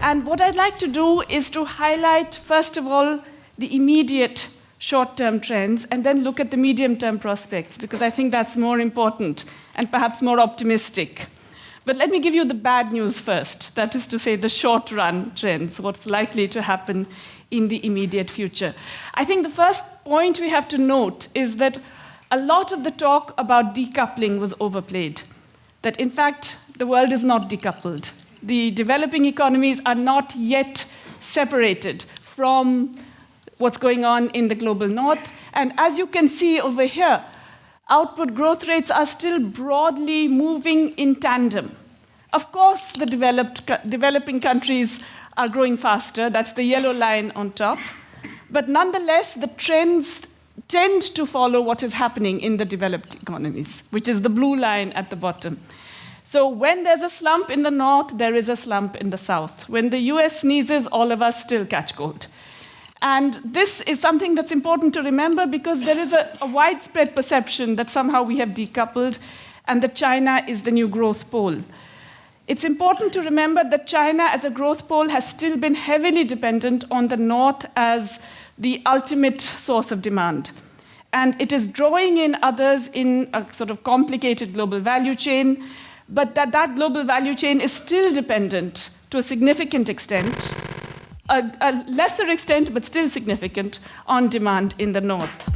And what I'd like to do is to highlight, first of all, the immediate short-term trends, and then look at the medium-term prospects, because I think that's more important and perhaps more optimistic. But let me give you the bad news first, that is to say the short-run trends, what's likely to happen in the immediate future. I think the first point we have to note is that a lot of the talk about decoupling was overplayed, that in fact the world is not decoupled. The developing economies are not yet separated from what's going on in the global north. And as you can see over here, output growth rates are still broadly moving in tandem. Of course, the developing countries are growing faster. That's the yellow line on top. But nonetheless, the trends tend to follow what is happening in the developed economies, which is the blue line at the bottom. So when there's a slump in the north, there is a slump in the south. When the US sneezes, all of us still catch cold. And this is something that's important to remember because there is a widespread perception that somehow we have decoupled and that China is the new growth pole. It's important to remember that China as a growth pole has still been heavily dependent on the north as the ultimate source of demand. And it is drawing in others in a sort of complicated global value chain, but that global value chain is still dependent to a significant extent, a lesser extent, but still significant, on demand in the north.